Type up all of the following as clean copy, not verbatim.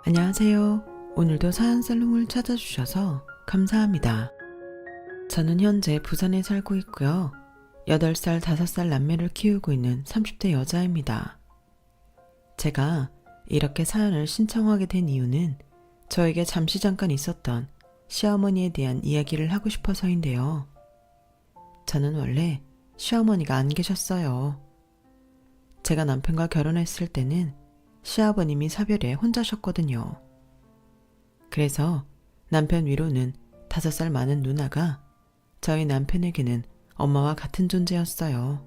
안녕하세요. 오늘도 사연살롱을 찾아주셔서 감사합니다. 저는 현재 부산에 살고 있고요. 8살, 5살 남매를 키우고 있는 30대 여자입니다. 제가 이렇게 사연을 신청하게 된 이유는 저에게 잠깐 있었던 시어머니에 대한 이야기를 하고 싶어서인데요. 저는 원래 시어머니가 안 계셨어요. 제가 남편과 결혼했을 때는 시아버님이 사별에 혼자셨거든요. 그래서 남편 위로는 5살 많은 누나가 저희 남편에게는 엄마와 같은 존재였어요.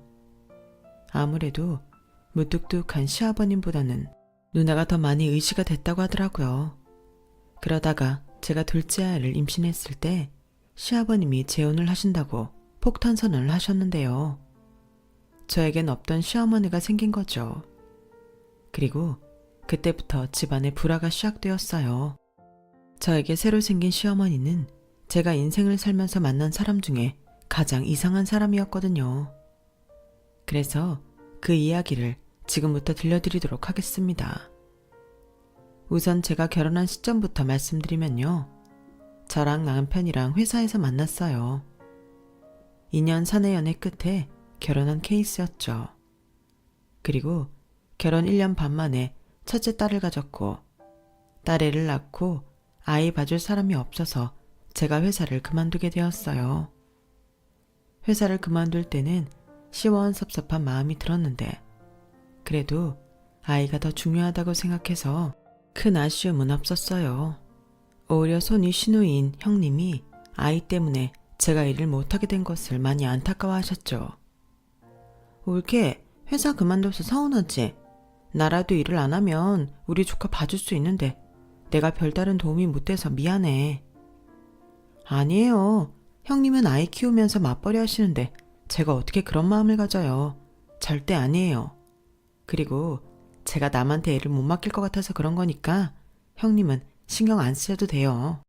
아무래도 무뚝뚝한 시아버님보다는 누나가 더 많이 의지가 됐다고 하더라고요. 그러다가 제가 둘째 아이를 임신했을 때 시아버님이 재혼을 하신다고 폭탄 선언을 하셨는데요. 저에겐 없던 시어머니가 생긴 거죠. 그리고 그때부터 집안에 불화가 시작되었어요. 저에게 새로 생긴 시어머니는 제가 인생을 살면서 만난 사람 중에 가장 이상한 사람이었거든요. 그래서 그 이야기를 지금부터 들려드리도록 하겠습니다. 우선 제가 결혼한 시점부터 말씀드리면요. 저랑 남편이랑 회사에서 만났어요. 2년 사내 연애 끝에 결혼한 케이스였죠. 그리고 결혼 1년 반 만에 첫째 딸을 가졌고 딸애를 낳고 아이 봐줄 사람이 없어서 제가 회사를 그만두게 되었어요. 회사를 그만둘 때는 시원섭섭한 마음이 들었는데 그래도 아이가 더 중요하다고 생각해서 큰 아쉬움은 없었어요. 오히려 손이 시누이인 형님이 아이 때문에 제가 일을 못하게 된 것을 많이 안타까워하셨죠. 올케 회사 그만둬서 서운하지? 나라도 일을 안 하면 우리 조카 봐줄 수 있는데 내가 별다른 도움이 못 돼서 미안해. 아니에요. 형님은 아이 키우면서 맞벌이 하시는데 제가 어떻게 그런 마음을 가져요. 절대 아니에요. 그리고 제가 남한테 애를 못 맡길 것 같아서 그런 거니까 형님은 신경 안 쓰셔도 돼요.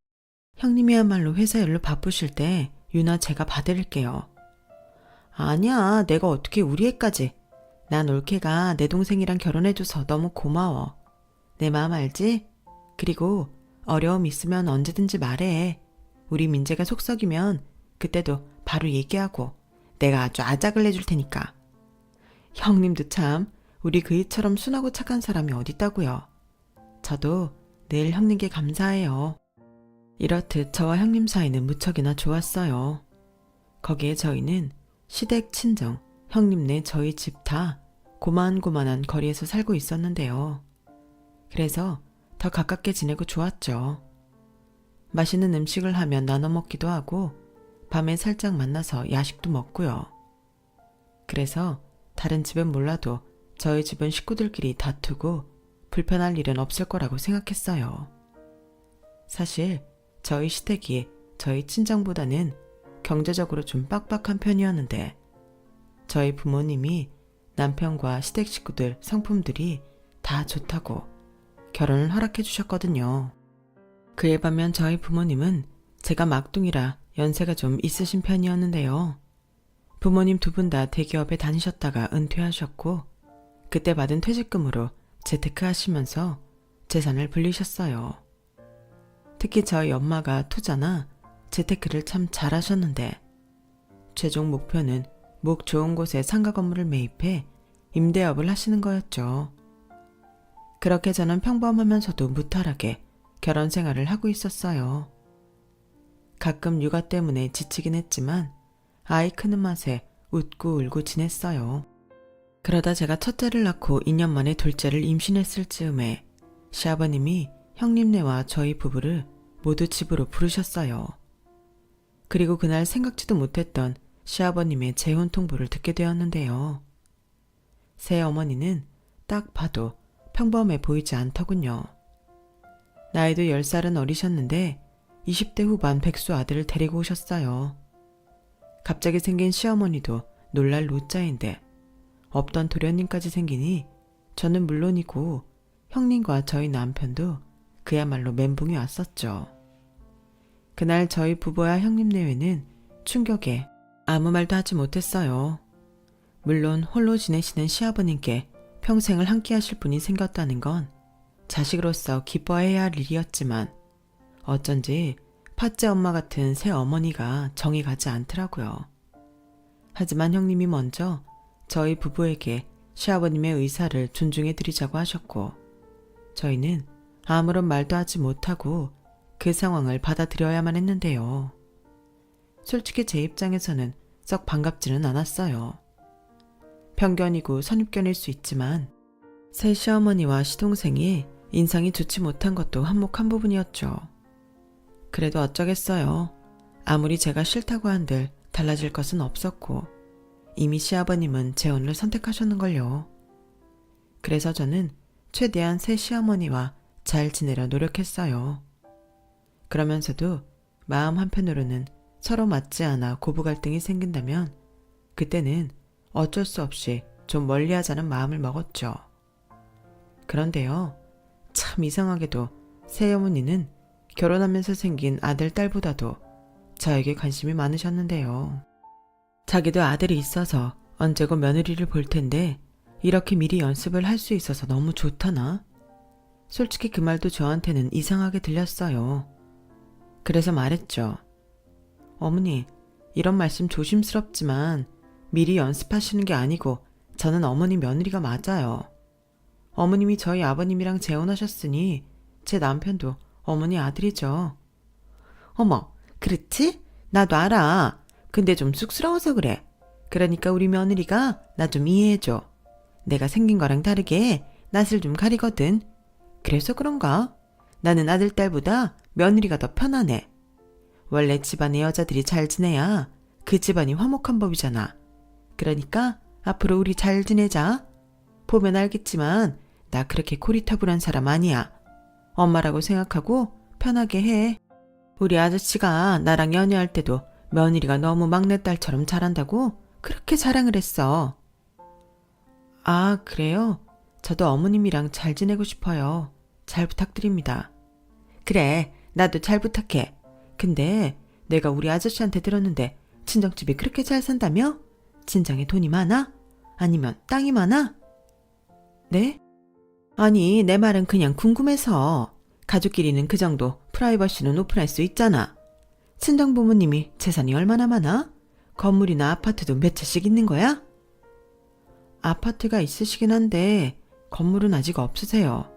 형님이야말로 회사 일로 바쁘실 때 유나 제가 봐드릴게요. 아니야, 내가 어떻게 우리 애까지. 난 올케가 내 동생이랑 결혼해줘서 너무 고마워. 내 마음 알지? 그리고 어려움 있으면 언제든지 말해. 우리 민재가 속썩이면 그때도 바로 얘기하고 내가 아주 아작을 내줄 테니까. 형님도 참 우리 그이처럼 순하고 착한 사람이 어딨다고요. 저도 늘 형님께 감사해요. 이렇듯 저와 형님 사이는 무척이나 좋았어요. 거기에 저희는 시댁 친정, 형님네 저희 집 다 고만고만한 거리에서 살고 있었는데요. 그래서 더 가깝게 지내고 좋았죠. 맛있는 음식을 하면 나눠 먹기도 하고 밤에 살짝 만나서 야식도 먹고요. 그래서 다른 집은 몰라도 저희 집은 식구들끼리 다투고 불편할 일은 없을 거라고 생각했어요. 사실 저희 시댁이 저희 친정보다는 경제적으로 좀 빡빡한 편이었는데 저희 부모님이 남편과 시댁 식구들 상품들이 다 좋다고 결혼을 허락해 주셨거든요. 그에 반면 저희 부모님은 제가 막둥이라 연세가 좀 있으신 편이었는데요. 부모님 두 분 다 대기업에 다니셨다가 은퇴하셨고 그때 받은 퇴직금으로 재테크 하시면서 재산을 불리셨어요. 특히 저희 엄마가 투자나 재테크를 참 잘하셨는데 최종 목표는 목 좋은 곳에 상가 건물을 매입해 임대업을 하시는 거였죠. 그렇게 저는 평범하면서도 무탈하게 결혼 생활을 하고 있었어요. 가끔 육아 때문에 지치긴 했지만 아이 크는 맛에 웃고 울고 지냈어요. 그러다 제가 첫째를 낳고 2년 만에 둘째를 임신했을 즈음에 시아버님이 형님네와 저희 부부를 모두 집으로 부르셨어요. 그리고 그날 생각지도 못했던 시아버님의 재혼 통보를 듣게 되었는데요. 새 어머니는 딱 봐도 평범해 보이지 않더군요. 나이도 10살은 어리셨는데 20대 후반 백수 아들을 데리고 오셨어요. 갑자기 생긴 시어머니도 놀랄 노자인데 없던 도련님까지 생기니 저는 물론이고 형님과 저희 남편도 그야말로 멘붕이 왔었죠. 그날 저희 부부와 형님 내외는 충격에 아무 말도 하지 못했어요. 물론 홀로 지내시는 시아버님께 평생을 함께 하실 분이 생겼다는 건 자식으로서 기뻐해야 할 일이었지만 어쩐지 팥째 엄마 같은 새 어머니가 정이 가지 않더라고요. 하지만 형님이 먼저 저희 부부에게 시아버님의 의사를 존중해 드리자고 하셨고 저희는 아무런 말도 하지 못하고 그 상황을 받아들여야만 했는데요. 솔직히 제 입장에서는 썩 반갑지는 않았어요. 편견이고 선입견일 수 있지만 새 시어머니와 시동생이 인상이 좋지 못한 것도 한몫한 부분이었죠. 그래도 어쩌겠어요. 아무리 제가 싫다고 한들 달라질 것은 없었고 이미 시아버님은 재혼을 선택하셨는걸요. 그래서 저는 최대한 새 시어머니와 잘 지내려 노력했어요. 그러면서도 마음 한편으로는 서로 맞지 않아 고부 갈등이 생긴다면 그때는 어쩔 수 없이 좀 멀리하자는 마음을 먹었죠. 그런데요, 참 이상하게도 새어머니는 결혼하면서 생긴 아들, 딸보다도 저에게 관심이 많으셨는데요. 자기도 아들이 있어서 언제고 며느리를 볼 텐데 이렇게 미리 연습을 할 수 있어서 너무 좋다나? 솔직히 그 말도 저한테는 이상하게 들렸어요. 그래서 말했죠. 어머니, 이런 말씀 조심스럽지만 미리 연습하시는 게 아니고 저는 어머니 며느리가 맞아요. 어머님이 저희 아버님이랑 재혼하셨으니 제 남편도 어머니 아들이죠. 어머, 그렇지? 나도 알아. 근데 좀 쑥스러워서 그래. 그러니까 우리 며느리가 나 좀 이해해줘. 내가 생긴 거랑 다르게 낯을 좀 가리거든. 그래서 그런가? 나는 아들, 딸보다 며느리가 더 편하네. 원래 집안의 여자들이 잘 지내야 그 집안이 화목한 법이잖아. 그러니까 앞으로 우리 잘 지내자. 보면 알겠지만 나 그렇게 고리타분한 사람 아니야. 엄마라고 생각하고 편하게 해. 우리 아저씨가 나랑 연애할 때도 며느리가 너무 막내딸처럼 잘한다고 그렇게 자랑을 했어. 아, 그래요? 저도 어머님이랑 잘 지내고 싶어요. 잘 부탁드립니다. 그래, 나도 잘 부탁해. 근데 내가 우리 아저씨한테 들었는데 친정집이 그렇게 잘 산다며? 친정에 돈이 많아? 아니면 땅이 많아? 네? 아니, 내 말은 그냥 궁금해서. 가족끼리는 그 정도 프라이버시는 오픈할 수 있잖아. 친정 부모님이 재산이 얼마나 많아? 건물이나 아파트도 몇 채씩 있는 거야? 아파트가 있으시긴 한데 건물은 아직 없으세요.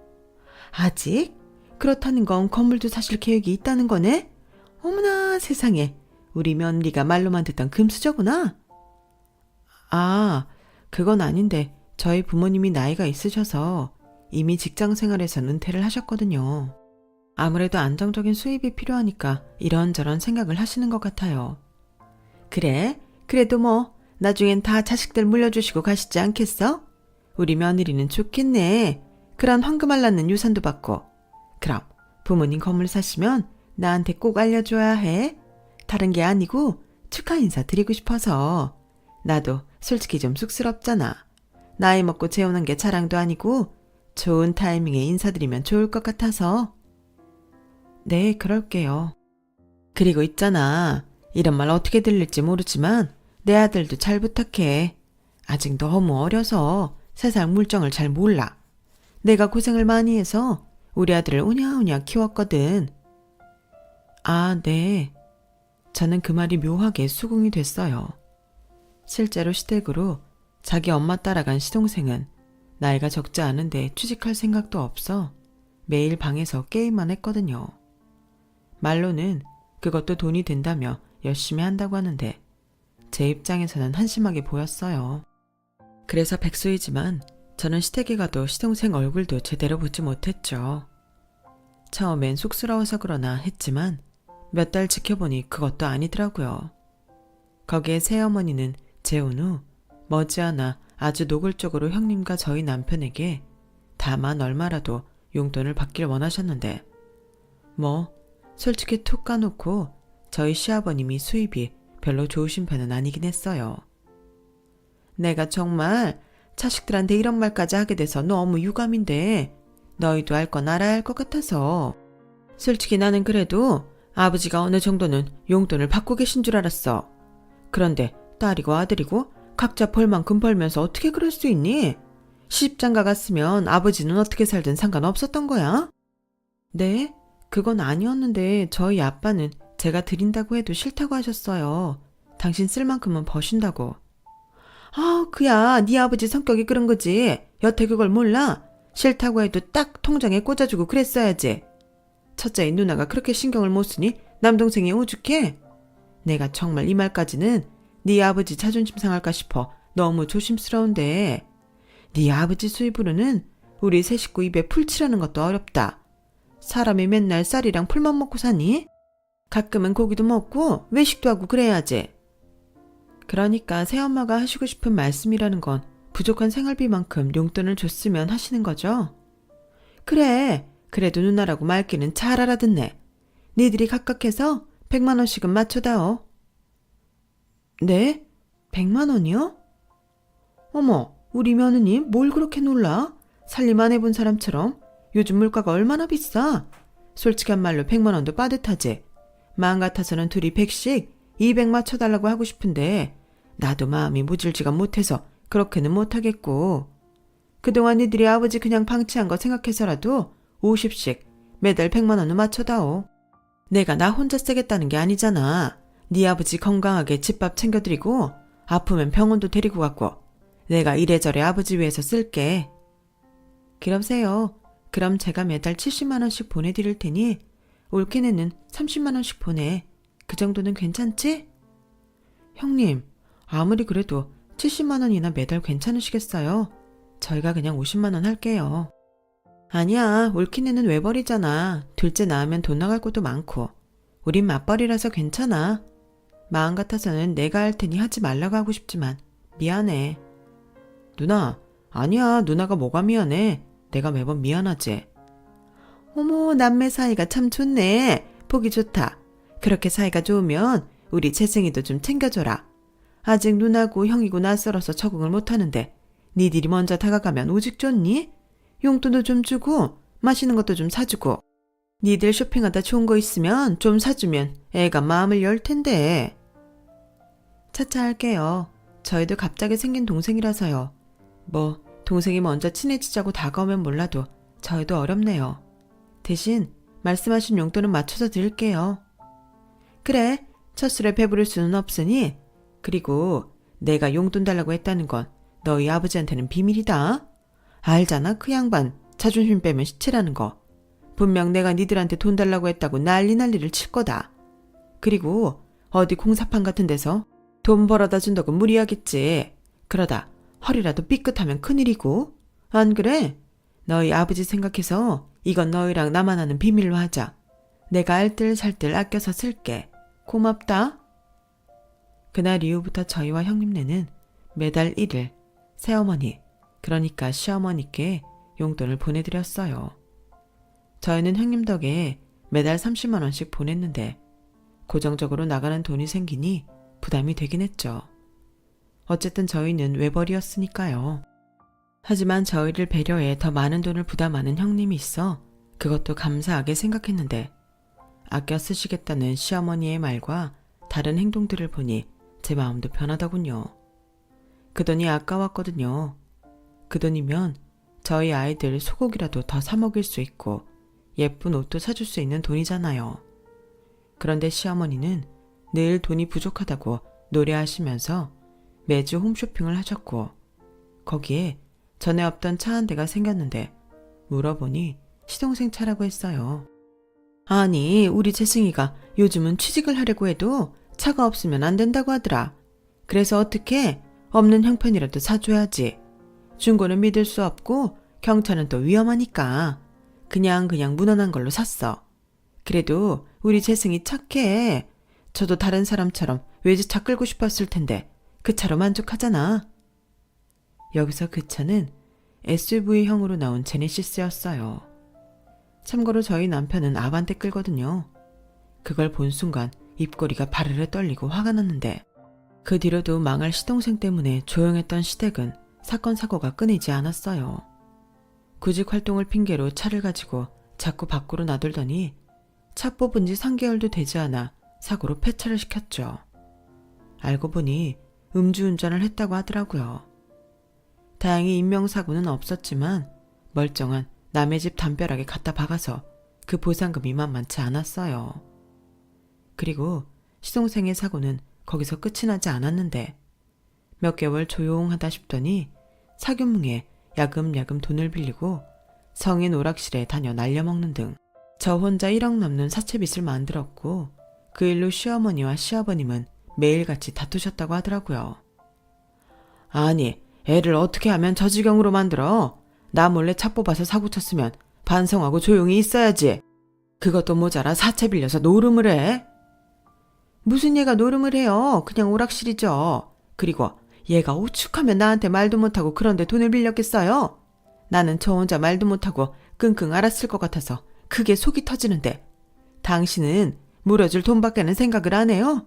아직? 그렇다는 건 건물도 사실 계획이 있다는 거네? 어머나 세상에, 우리 며느리가 말로만 듣던 금수저구나. 아, 그건 아닌데 저희 부모님이 나이가 있으셔서 이미 직장 생활에서 은퇴를 하셨거든요. 아무래도 안정적인 수입이 필요하니까 이런저런 생각을 하시는 것 같아요. 그래? 그래도 뭐 나중엔 다 자식들 물려주시고 가시지 않겠어? 우리 며느리는 좋겠네. 그런 황금알 낳는 유산도 받고. 그럼 부모님 건물 사시면 나한테 꼭 알려줘야 해. 다른 게 아니고 축하 인사 드리고 싶어서. 나도 솔직히 좀 쑥스럽잖아. 나이 먹고 재혼한 게 자랑도 아니고 좋은 타이밍에 인사드리면 좋을 것 같아서. 네, 그럴게요. 그리고 있잖아. 이런 말 어떻게 들릴지 모르지만 내 아들도 잘 부탁해. 아직 너무 어려서 세상 물정을 잘 몰라. 내가 고생을 많이 해서 우리 아들을 오냐오냐 키웠거든. 아, 네. 저는 그 말이 묘하게 수긍이 됐어요. 실제로 시댁으로 자기 엄마 따라간 시동생은 나이가 적지 않은데 취직할 생각도 없어 매일 방에서 게임만 했거든요. 말로는 그것도 돈이 된다며 열심히 한다고 하는데 제 입장에서는 한심하게 보였어요. 그래서 백수이지만 저는 시댁에 가도 시동생 얼굴도 제대로 보지 못했죠. 처음엔 쑥스러워서 그러나 했지만 몇 달 지켜보니 그것도 아니더라고요. 거기에 새어머니는 재혼 후 머지않아 아주 노골적으로 형님과 저희 남편에게 다만 얼마라도 용돈을 받길 원하셨는데 뭐 솔직히 툭 까놓고 저희 시아버님이 수입이 별로 좋으신 편은 아니긴 했어요. 내가 정말 자식들한테 이런 말까지 하게 돼서 너무 유감인데 너희도 알 건 알아야 할 것 같아서. 솔직히 나는 그래도 아버지가 어느 정도는 용돈을 받고 계신 줄 알았어. 그런데 딸이고 아들이고 각자 벌 만큼 벌면서 어떻게 그럴 수 있니? 시집장가 갔으면 아버지는 어떻게 살든 상관없었던 거야? 네? 그건 아니었는데 저희 아빠는 제가 드린다고 해도 싫다고 하셨어요. 당신 쓸 만큼은 버신다고. 아, 그야 네 아버지 성격이 그런 거지. 여태 그걸 몰라? 싫다고 해도 딱 통장에 꽂아주고 그랬어야지. 첫째인 누나가 그렇게 신경을 못 쓰니 남동생이 오죽해? 내가 정말 이 말까지는 네 아버지 자존심 상할까 싶어 너무 조심스러운데 네 아버지 수입으로는 우리 세 식구 입에 풀 칠하는 것도 어렵다. 사람이 맨날 쌀이랑 풀만 먹고 사니? 가끔은 고기도 먹고 외식도 하고 그래야지. 그러니까 새엄마가 하시고 싶은 말씀이라는 건 부족한 생활비만큼 용돈을 줬으면 하시는 거죠? 그래, 그래도 누나라고 말귀는 잘 알아듣네. 니들이 각각해서 100만 원씩은 맞춰다오. 네? 100만 원이요? 어머, 우리 며느님 뭘 그렇게 놀라? 살림 안 해본 사람처럼 요즘 물가가 얼마나 비싸? 솔직한 말로 100만 원도 빠듯하지. 마음 같아서는 둘이 100씩 200 맞춰달라고 하고 싶은데 나도 마음이 모질지가 못해서 그렇게는 못하겠고 그동안 니들이 아버지 그냥 방치한 거 생각해서라도 50씩 매달 100만 원을 맞춰다오. 내가 나 혼자 쓰겠다는 게 아니잖아. 네 아버지 건강하게 집밥 챙겨드리고 아프면 병원도 데리고 갔고 내가 이래저래 아버지 위해서 쓸게. 그러세요. 그럼 제가 매달 70만 원씩 보내드릴 테니 올케네는 30만 원씩 보내. 그 정도는 괜찮지? 형님, 아무리 그래도 70만 원이나 매달 괜찮으시겠어요? 저희가 그냥 50만 원 할게요. 아니야, 올케네는 외벌이잖아. 둘째 낳으면 돈 나갈 것도 많고. 우린 맞벌이라서 괜찮아. 마음 같아서는 내가 할 테니 하지 말라고 하고 싶지만 미안해. 누나, 아니야. 누나가 뭐가 미안해. 내가 매번 미안하지. 어머, 남매 사이가 참 좋네. 보기 좋다. 그렇게 사이가 좋으면 우리 재승이도 좀 챙겨줘라. 아직 누나고 형이고 낯설어서 적응을 못하는데 니들이 먼저 다가가면 오직 좋니? 용돈도 좀 주고 맛있는 것도 좀 사주고 니들 쇼핑하다 좋은 거 있으면 좀 사주면 애가 마음을 열 텐데. 차차 할게요. 저희도 갑자기 생긴 동생이라서요. 뭐 동생이 먼저 친해지자고 다가오면 몰라도 저희도 어렵네요. 대신 말씀하신 용돈은 맞춰서 드릴게요. 그래, 첫 술에 배부를 수는 없으니. 그리고 내가 용돈 달라고 했다는 건 너희 아버지한테는 비밀이다. 알잖아, 그 양반 자존심 빼면 시체라는 거. 분명 내가 니들한테 돈 달라고 했다고 난리를 칠 거다. 그리고 어디 공사판 같은 데서 돈 벌어다 준다고 무리하겠지. 그러다 허리라도 삐끗하면 큰일이고. 안 그래? 너희 아버지 생각해서 이건 너희랑 나만 아는 비밀로 하자. 내가 알뜰살뜰 아껴서 쓸게. 고맙다. 그날 이후부터 저희와 형님네는 매달 1일 새어머니, 그러니까 시어머니께 용돈을 보내드렸어요. 저희는 형님 덕에 매달 30만 원씩 보냈는데 고정적으로 나가는 돈이 생기니 부담이 되긴 했죠. 어쨌든 저희는 외벌이었으니까요. 하지만 저희를 배려해 더 많은 돈을 부담하는 형님이 있어 그것도 감사하게 생각했는데 아껴 쓰시겠다는 시어머니의 말과 다른 행동들을 보니 제 마음도 변하더군요. 그 돈이 아까웠거든요. 그 돈이면 저희 아이들 소고기라도 더 사 먹일 수 있고 예쁜 옷도 사줄 수 있는 돈이잖아요. 그런데 시어머니는 늘 돈이 부족하다고 노래하시면서 매주 홈쇼핑을 하셨고 거기에 전에 없던 차 한 대가 생겼는데 물어보니 시동생 차라고 했어요. 아니, 우리 재승이가 요즘은 취직을 하려고 해도 차가 없으면 안 된다고 하더라. 그래서 어떻게 없는 형편이라도 사줘야지. 중고는 믿을 수 없고 경차는 또 위험하니까 그냥 무난한 걸로 샀어. 그래도 우리 재승이 착해. 저도 다른 사람처럼 외제차 끌고 싶었을 텐데 그 차로 만족하잖아. 여기서 그 차는 SUV형으로 나온 제네시스였어요. 참고로 저희 남편은 아반떼 끌거든요. 그걸 본 순간 입꼬리가 바르르 떨리고 화가 났는데 그 뒤로도 망할 시동생 때문에 조용했던 시댁은 사건 사고가 끊이지 않았어요. 구직 활동을 핑계로 차를 가지고 자꾸 밖으로 나돌더니 차 뽑은 지 3개월도 되지 않아 사고로 폐차를 시켰죠. 알고 보니 음주운전을 했다고 하더라고요. 다행히 인명사고는 없었지만 멀쩡한 남의 집 담벼락에 갖다 박아서 그 보상금이 만만치 않았어요. 그리고 시동생의 사고는 거기서 끝이 나지 않았는데 몇 개월 조용하다 싶더니 사교뭉에 야금야금 돈을 빌리고 성인 오락실에 다녀 날려먹는 등 저 혼자 1억 넘는 사채빚을 만들었고 그 일로 시어머니와 시아버님은 매일같이 다투셨다고 하더라고요. 아니, 애를 어떻게 하면 저 지경으로 만들어? 나 몰래 차 뽑아서 사고 쳤으면 반성하고 조용히 있어야지. 그것도 모자라 사채 빌려서 노름을 해? 무슨 얘가 노름을 해요? 그냥 오락실이죠. 그리고 얘가 오죽하면 나한테 말도 못하고 그런데 돈을 빌렸겠어요? 나는 저 혼자 말도 못하고 끙끙 앓았을 것 같아서 크게 속이 터지는데 당신은 물어줄 돈밖에는 생각을 안 해요?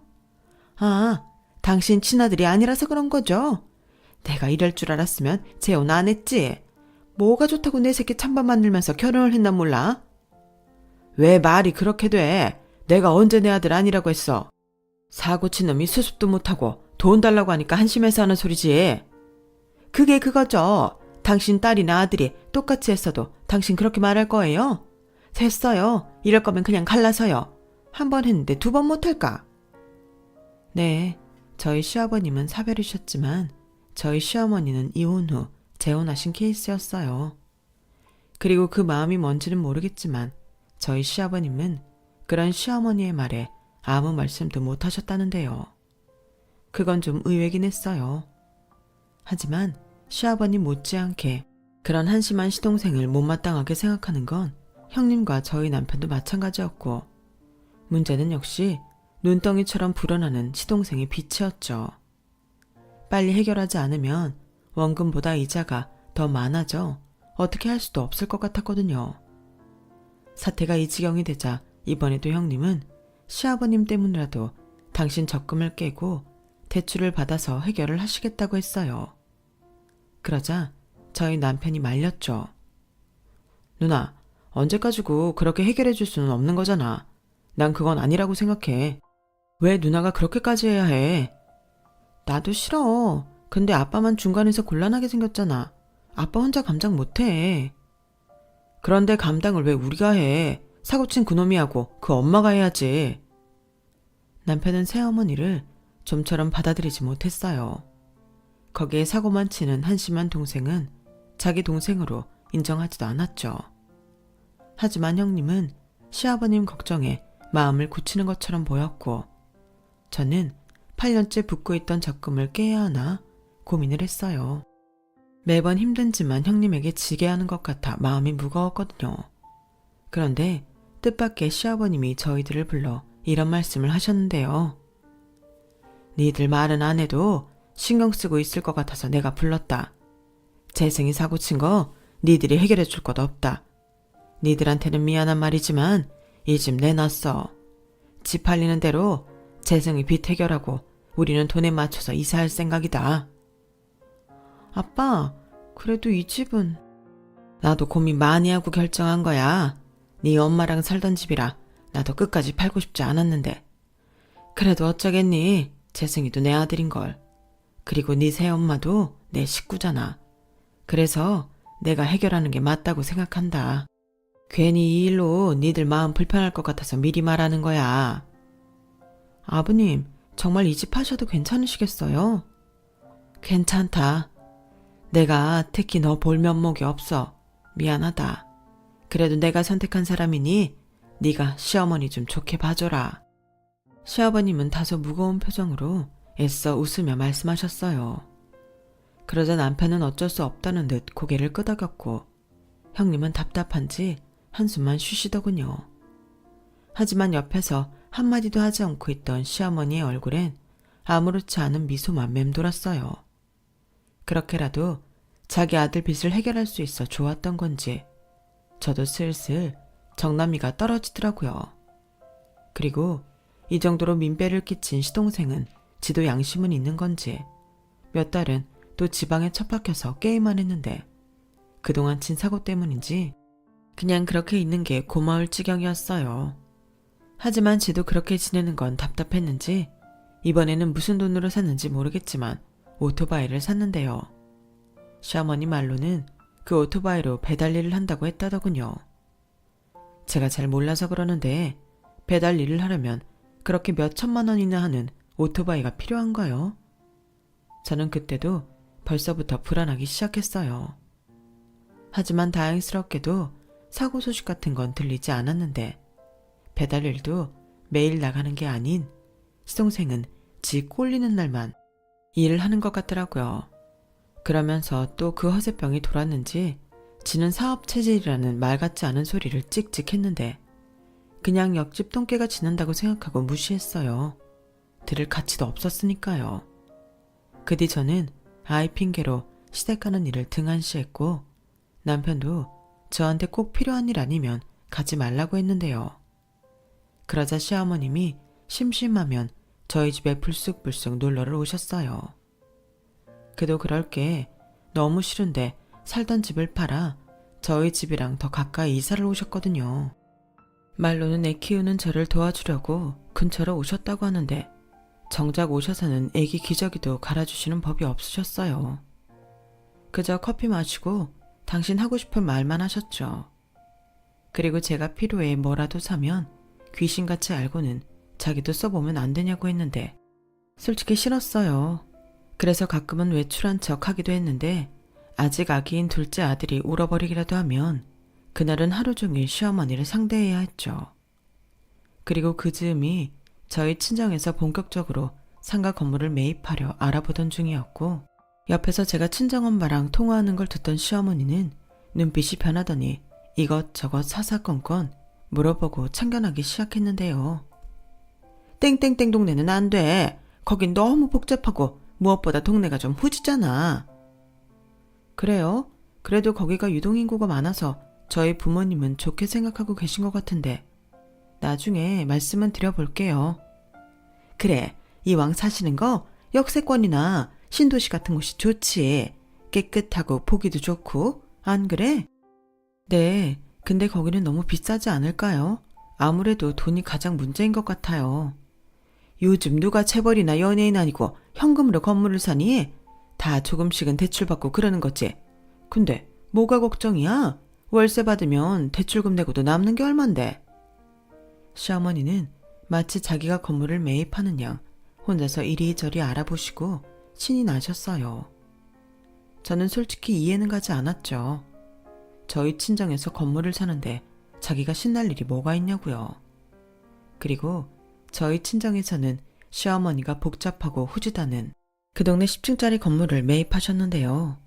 아, 당신 친아들이 아니라서 그런 거죠? 내가 이럴 줄 알았으면 재혼 안 했지. 뭐가 좋다고 내 새끼 찬밥 만들면서 결혼을 했나 몰라? 왜 말이 그렇게 돼? 내가 언제 내 아들 아니라고 했어? 사고 친 놈이 수습도 못하고 돈 달라고 하니까 한심해서 하는 소리지. 그게 그거죠. 당신 딸이나 아들이 똑같이 했어도 당신 그렇게 말할 거예요? 됐어요. 이럴 거면 그냥 갈라서요. 한 번 했는데 2번 못할까? 네, 저희 시아버님은 사별이셨지만 저희 시어머니는 이혼 후 재혼하신 케이스였어요. 그리고 그 마음이 뭔지는 모르겠지만 저희 시아버님은 그런 시어머니의 말에 아무 말씀도 못 하셨다는데요. 그건 좀 의외긴 했어요. 하지만 시아버님 못지않게 그런 한심한 시동생을 못마땅하게 생각하는 건 형님과 저희 남편도 마찬가지였고 문제는 역시 눈덩이처럼 불어나는 시동생의 빚이었죠. 빨리 해결하지 않으면 원금보다 이자가 더 많아져 어떻게 할 수도 없을 것 같았거든요. 사태가 이 지경이 되자 이번에도 형님은 시아버님 때문이라도 당신 적금을 깨고 대출을 받아서 해결을 하시겠다고 했어요. 그러자 저희 남편이 말렸죠. 누나, 언제까지고 그렇게 해결해 줄 수는 없는 거잖아. 난 그건 아니라고 생각해. 왜 누나가 그렇게까지 해야 해? 나도 싫어. 근데 아빠만 중간에서 곤란하게 생겼잖아. 아빠 혼자 감당 못해. 그런데 감당을 왜 우리가 해? 사고친 그놈이 하고 그 엄마가 해야지. 남편은 새어머니를 좀처럼 받아들이지 못했어요. 거기에 사고만 치는 한심한 동생은 자기 동생으로 인정하지도 않았죠. 하지만 형님은 시아버님 걱정에 마음을 굳히는 것처럼 보였고 저는 8년째 붓고 있던 적금을 깨야 하나 고민을 했어요. 매번 힘든지만 형님에게 지게 하는 것 같아 마음이 무거웠거든요. 그런데 뜻밖의 시아버님이 저희들을 불러 이런 말씀을 하셨는데요. 니들 말은 안 해도 신경 쓰고 있을 것 같아서 내가 불렀다. 재승이 사고 친 거 니들이 해결해 줄 것 없다. 니들한테는 미안한 말이지만 이 집 내놨어. 집 팔리는 대로 재승이 빚 해결하고 우리는 돈에 맞춰서 이사할 생각이다. 아빠, 그래도 이 집은... 나도 고민 많이 하고 결정한 거야. 네 엄마랑 살던 집이라 나도 끝까지 팔고 싶지 않았는데. 그래도 어쩌겠니? 재승이도 내 아들인걸. 그리고 네 새엄마도 내 식구잖아. 그래서 내가 해결하는 게 맞다고 생각한다. 괜히 이 일로 니들 마음 불편할 것 같아서 미리 말하는 거야. 아버님, 정말 이 집 파셔도 괜찮으시겠어요? 괜찮다. 내가 특히 너 볼 면목이 없어. 미안하다. 그래도 내가 선택한 사람이니 네가 시어머니 좀 좋게 봐줘라. 시아버님은 다소 무거운 표정으로 애써 웃으며 말씀하셨어요. 그러자 남편은 어쩔 수 없다는 듯 고개를 끄덕였고 형님은 답답한지 한숨만 쉬시더군요. 하지만 옆에서 한마디도 하지 않고 있던 시어머니의 얼굴엔 아무렇지 않은 미소만 맴돌았어요. 그렇게라도 자기 아들 빚을 해결할 수 있어 좋았던 건지 저도 슬슬 정남이가 떨어지더라고요. 그리고 이 정도로 민폐를 끼친 시동생은 지도 양심은 있는 건지 몇 달은 또 지방에 처박혀서 게임만 했는데 그동안 친 사고 때문인지 그냥 그렇게 있는 게 고마울 지경이었어요. 하지만 지도 그렇게 지내는 건 답답했는지 이번에는 무슨 돈으로 샀는지 모르겠지만 오토바이를 샀는데요. 시어머니 말로는 그 오토바이로 배달 일을 한다고 했다더군요. 제가 잘 몰라서 그러는데 배달 일을 하려면 그렇게 몇 천만 원이나 하는 오토바이가 필요한가요? 저는 그때도 벌써부터 불안하기 시작했어요. 하지만 다행스럽게도 사고 소식 같은 건 들리지 않았는데 배달 일도 매일 나가는 게 아닌 시동생은 지 꼴리는 날만 일을 하는 것 같더라고요. 그러면서 또 그 허세병이 돌았는지 지는 사업 체질이라는 말 같지 않은 소리를 찍찍 했는데 그냥 옆집 똥개가 지난다고 생각하고 무시했어요. 들을 가치도 없었으니까요. 그 뒤 저는 아이 핑계로 시댁 가는 일을 등한시했고 남편도 저한테 꼭 필요한 일 아니면 가지 말라고 했는데요. 그러자 시어머님이 심심하면 저희 집에 불쑥불쑥 놀러를 오셨어요. 그도 그럴 게 너무 싫은데 살던 집을 팔아 저희 집이랑 더 가까이 이사를 오셨거든요. 말로는 애 키우는 저를 도와주려고 근처로 오셨다고 하는데 정작 오셔서는 애기 기저귀도 갈아주시는 법이 없으셨어요. 그저 커피 마시고 당신 하고 싶은 말만 하셨죠. 그리고 제가 필요해 뭐라도 사면 귀신같이 알고는 자기도 써보면 안 되냐고 했는데 솔직히 싫었어요. 그래서 가끔은 외출한 척 하기도 했는데 아직 아기인 둘째 아들이 울어버리기라도 하면 그날은 하루 종일 시어머니를 상대해야 했죠. 그리고 그 즈음이 저희 친정에서 본격적으로 상가 건물을 매입하려 알아보던 중이었고 옆에서 제가 친정엄마랑 통화하는 걸 듣던 시어머니는 눈빛이 변하더니 이것저것 사사건건 물어보고 참견하기 시작했는데요. 땡땡땡 동네는 안 돼. 거긴 너무 복잡하고 무엇보다 동네가 좀 후지잖아. 그래요? 그래도 거기가 유동인구가 많아서 저희 부모님은 좋게 생각하고 계신 것 같은데 나중에 말씀은 드려볼게요. 그래, 이왕 사시는 거 역세권이나 신도시 같은 곳이 좋지. 깨끗하고 보기도 좋고, 안 그래? 네, 근데 거기는 너무 비싸지 않을까요? 아무래도 돈이 가장 문제인 것 같아요. 요즘 누가 재벌이나 연예인 아니고 현금으로 건물을 사니? 다 조금씩은 대출받고 그러는 거지. 근데 뭐가 걱정이야? 월세 받으면 대출금 내고도 남는 게 얼만데. 시어머니는 마치 자기가 건물을 매입하는 양 혼자서 이리저리 알아보시고 신이 나셨어요. 저는 솔직히 이해는 가지 않았죠. 저희 친정에서 건물을 사는데 자기가 신날 일이 뭐가 있냐고요. 그리고 저희 친정에서는 시어머니가 복잡하고 후지다는 그 동네 10층짜리 건물을 매입하셨는데요.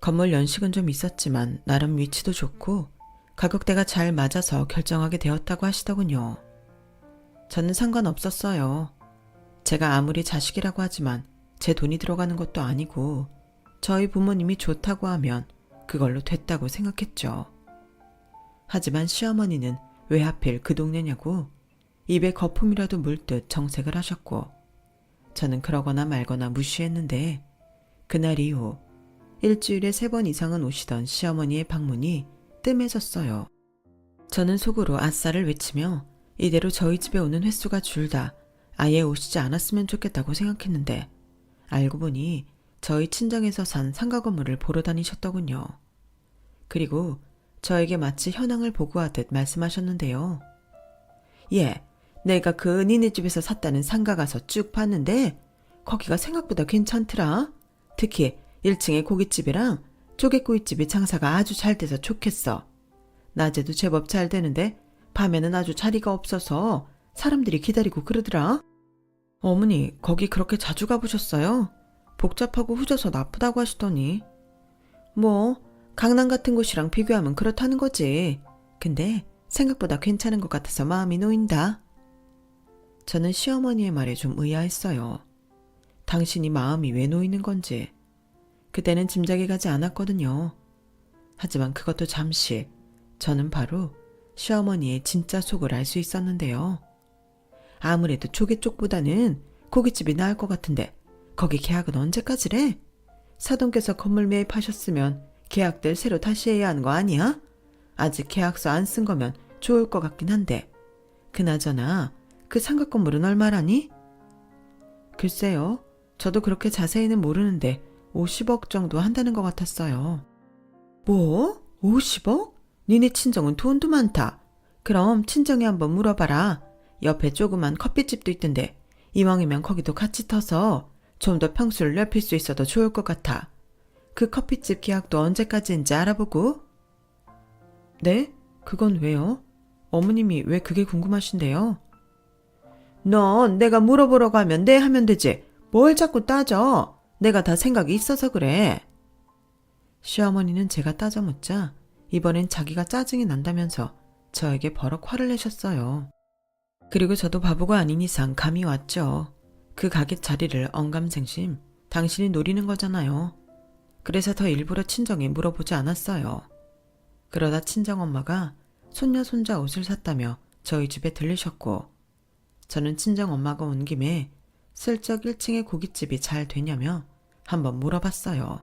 건물 연식은 좀 있었지만 나름 위치도 좋고 가격대가 잘 맞아서 결정하게 되었다고 하시더군요. 저는 상관없었어요. 제가 아무리 자식이라고 하지만 제 돈이 들어가는 것도 아니고 저희 부모님이 좋다고 하면 그걸로 됐다고 생각했죠. 하지만 시어머니는 왜 하필 그 동네냐고 입에 거품이라도 물 듯 정색을 하셨고 저는 그러거나 말거나 무시했는데 그날 이후 일주일에 3번 이상은 오시던 시어머니의 방문이 뜸해졌어요. 저는 속으로 아싸를 외치며 이대로 저희 집에 오는 횟수가 줄다 아예 오시지 않았으면 좋겠다고 생각했는데 알고 보니 저희 친정에서 산 상가 건물을 보러 다니셨더군요. 그리고 저에게 마치 현황을 보고하듯 말씀하셨는데요. 예, 내가 그 니네 집에서 샀다는 상가 가서 쭉 봤는데 거기가 생각보다 괜찮더라. 특히 1층에 고깃집이랑 조개구이집이 장사가 아주 잘 돼서 좋겠어. 낮에도 제법 잘 되는데 밤에는 아주 자리가 없어서 사람들이 기다리고 그러더라. 어머니, 거기 그렇게 자주 가보셨어요? 복잡하고 후져서 나쁘다고 하시더니. 뭐 강남 같은 곳이랑 비교하면 그렇다는 거지. 근데 생각보다 괜찮은 것 같아서 마음이 놓인다. 저는 시어머니의 말에 좀 의아했어요. 당신이 마음이 왜 놓이는 건지. 그때는 짐작이 가지 않았거든요. 하지만 그것도 잠시 저는 바로 시어머니의 진짜 속을 알 수 있었는데요. 아무래도 조개 쪽보다는 고깃집이 나을 것 같은데 거기 계약은 언제까지래? 사돈께서 건물 매입하셨으면 계약들 새로 다시 해야 하는 거 아니야? 아직 계약서 안 쓴 거면 좋을 것 같긴 한데 그나저나 그 상가 건물은 얼마라니? 글쎄요. 저도 그렇게 자세히는 모르는데 50억 정도 한다는 것 같았어요. 뭐? 50억? 니네 친정은 돈도 많다. 그럼 친정에 한번 물어봐라. 옆에 조그만 커피집도 있던데 이왕이면 거기도 같이 터서 좀 더 평수를 넓힐 수 있어도 좋을 것 같아. 그 커피집 계약도 언제까지인지 알아보고. 네? 그건 왜요? 어머님이 왜 그게 궁금하신데요? 넌 내가 물어보라고 하면 네 하면 되지. 뭘 자꾸 따져. 내가 다 생각이 있어서 그래. 시어머니는 제가 따져 묻자 이번엔 자기가 짜증이 난다면서 저에게 버럭 화를 내셨어요. 그리고 저도 바보가 아닌 이상 감이 왔죠. 그 가게 자리를 언감생심 당신이 노리는 거잖아요. 그래서 더 일부러 친정에 물어보지 않았어요. 그러다 친정엄마가 손녀 손자 옷을 샀다며 저희 집에 들르셨고 저는 친정엄마가 온 김에 슬쩍 1층에 고깃집이 잘 되냐며 한번 물어봤어요.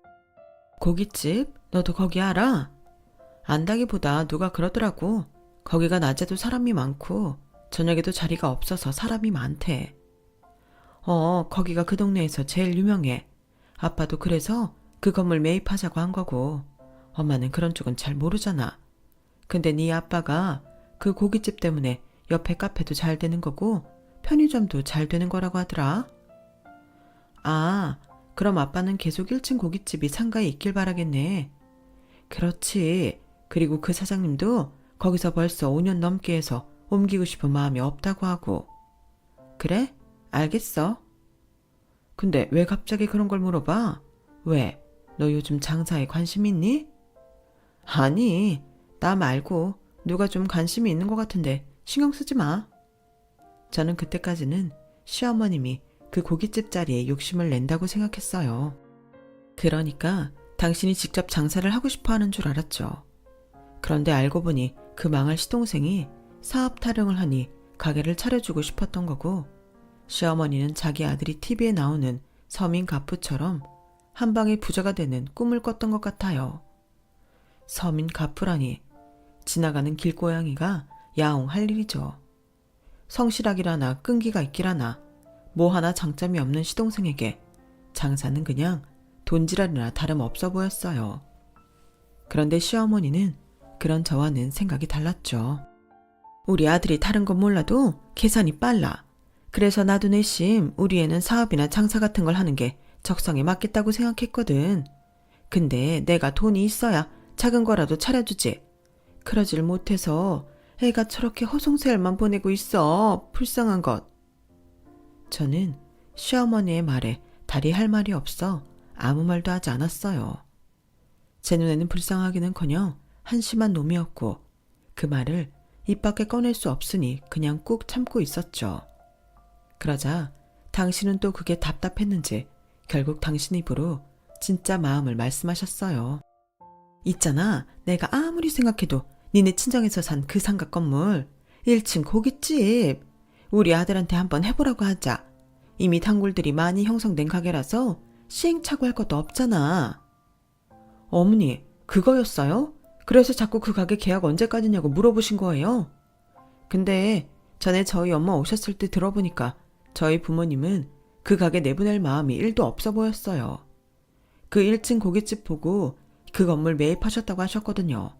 고깃집? 너도 거기 알아? 안다기보다 누가 그러더라고. 거기가 낮에도 사람이 많고 저녁에도 자리가 없어서 사람이 많대. 거기가 그 동네에서 제일 유명해. 아빠도 그래서 그 건물 매입하자고 한 거고 엄마는 그런 쪽은 잘 모르잖아. 근데 네 아빠가 그 고깃집 때문에 옆에 카페도 잘 되는 거고 편의점도 잘 되는 거라고 하더라. 아, 그럼 아빠는 계속 1층 고깃집이 상가에 있길 바라겠네. 그렇지. 그리고 그 사장님도 거기서 벌써 5년 넘게 해서 옮기고 싶은 마음이 없다고 하고. 그래? 알겠어. 근데 왜 갑자기 그런 걸 물어봐? 왜? 너 요즘 장사에 관심 있니? 아니, 나 말고 누가 좀 관심이 있는 것 같은데 신경 쓰지 마. 저는 그때까지는 시어머님이 그 고깃집 자리에 욕심을 낸다고 생각했어요. 그러니까 당신이 직접 장사를 하고 싶어 하는 줄 알았죠. 그런데 알고 보니 그 망할 시동생이 사업 타령을 하니 가게를 차려주고 싶었던 거고 시어머니는 자기 아들이 TV에 나오는 서민 가프처럼 한 방에 부자가 되는 꿈을 꿨던 것 같아요. 서민 가프라니 지나가는 길고양이가 야옹할 일이죠. 성실하기라나 끈기가 있기라나 뭐 하나 장점이 없는 시동생에게 장사는 그냥 돈지랄이나 다름없어 보였어요. 그런데 시어머니는 그런 저와는 생각이 달랐죠. 우리 아들이 다른 건 몰라도 계산이 빨라. 그래서 나도 내심 우리 애는 사업이나 장사 같은 걸 하는 게 적성에 맞겠다고 생각했거든. 근데 내가 돈이 있어야 작은 거라도 차려주지. 그러질 못해서 애가 저렇게 허송세월만 보내고 있어. 불쌍한 것. 저는 시어머니의 말에 달이 할 말이 없어 아무 말도 하지 않았어요. 제 눈에는 불쌍하기는커녕 한심한 놈이었고 그 말을 입 밖에 꺼낼 수 없으니 그냥 꾹 참고 있었죠. 그러자 당신은 또 그게 답답했는지 결국 당신 입으로 진짜 마음을 말씀하셨어요. 있잖아, 내가 아무리 생각해도 니네 친정에서 산 그 상가 건물 1층 고깃집 우리 아들한테 한번 해보라고 하자. 이미 단골들이 많이 형성된 가게라서 시행착오할 것도 없잖아. 어머니, 그거였어요? 그래서 자꾸 그 가게 계약 언제까지냐고 물어보신 거예요? 근데 전에 저희 엄마 오셨을 때 들어보니까 저희 부모님은 그 가게 내보낼 마음이 1도 없어 보였어요. 그 1층 고깃집 보고 그 건물 매입하셨다고 하셨거든요.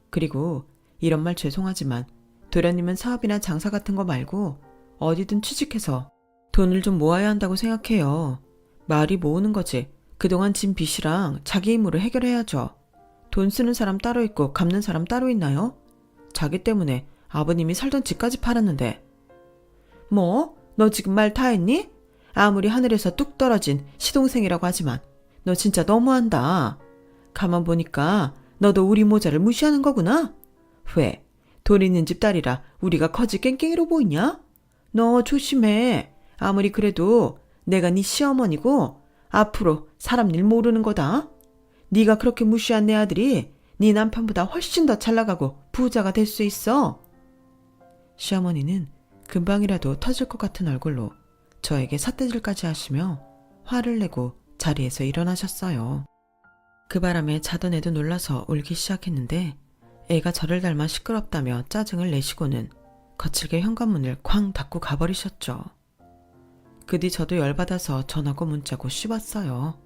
그리고 이런 말 죄송하지만 도련님은 사업이나 장사 같은 거 말고 어디든 취직해서 돈을 좀 모아야 한다고 생각해요. 말이 모으는 거지. 그동안 진 빚이랑 자기 힘으로 해결해야죠. 돈 쓰는 사람 따로 있고 갚는 사람 따로 있나요? 자기 때문에 아버님이 살던 집까지 팔았는데. 뭐? 너 지금 말 다 했니? 아무리 하늘에서 뚝 떨어진 시동생이라고 하지만 너 진짜 너무한다. 가만 보니까 너도 우리 모자를 무시하는 거구나? 왜? 돈 있는 집 딸이라 우리가 거지 깽깽이로 보이냐? 너 조심해. 아무리 그래도 내가 네 시어머니고 앞으로 사람 일 모르는 거다. 네가 그렇게 무시한 내 아들이 네 남편보다 훨씬 더 잘 나가고 부자가 될 수 있어. 시어머니는 금방이라도 터질 것 같은 얼굴로 저에게 삿대질까지 하시며 화를 내고 자리에서 일어나셨어요. 그 바람에 자던 애도 놀라서 울기 시작했는데 애가 저를 닮아 시끄럽다며 짜증을 내시고는 거칠게 현관문을 쾅 닫고 가버리셨죠. 그 뒤 저도 열받아서 전화고 문자고 씹었어요.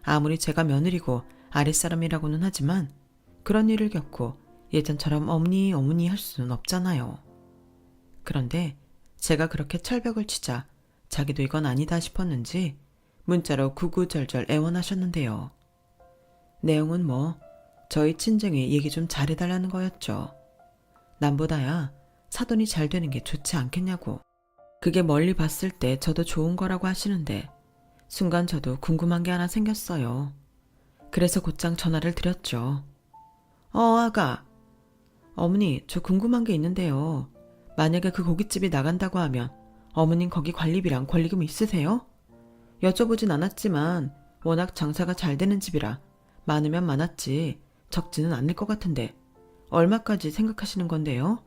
아무리 제가 며느리고 아랫사람이라고는 하지만 그런 일을 겪고 예전처럼 어머니 어머니 할 수는 없잖아요. 그런데 제가 그렇게 철벽을 치자 자기도 이건 아니다 싶었는지 문자로 구구절절 애원하셨는데요. 내용은 저희 친정에 얘기 좀 잘해달라는 거였죠. 남보다야 사돈이 잘 되는 게 좋지 않겠냐고. 그게 멀리 봤을 때 저도 좋은 거라고 하시는데 순간 저도 궁금한 게 하나 생겼어요. 그래서 곧장 전화를 드렸죠. 아가. 어머니, 저 궁금한 게 있는데요. 만약에 그 고깃집이 나간다고 하면 어머님 거기 관리비랑 권리금 있으세요? 여쭤보진 않았지만 워낙 장사가 잘 되는 집이라 많으면 많았지 적지는 않을 것 같은데 얼마까지 생각하시는 건데요?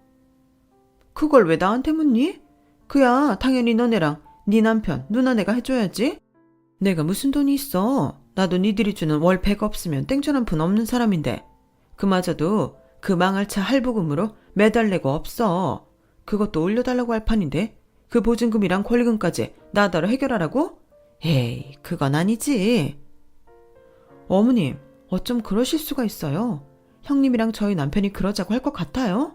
그걸 왜 나한테 묻니? 그야 당연히 너네랑 네 남편, 누나네가 해줘야지. 내가 무슨 돈이 있어. 나도 니들이 주는 월 100 없으면 땡전 한 푼 없는 사람인데 그마저도 그 망할 차 할부금으로 매달 내고 없어. 그것도 올려달라고 할 판인데 그 보증금이랑 권리금까지 나더러 해결하라고? 에이, 그건 아니지. 어머님, 어쩜 그러실 수가 있어요? 형님이랑 저희 남편이 그러자고 할 것 같아요?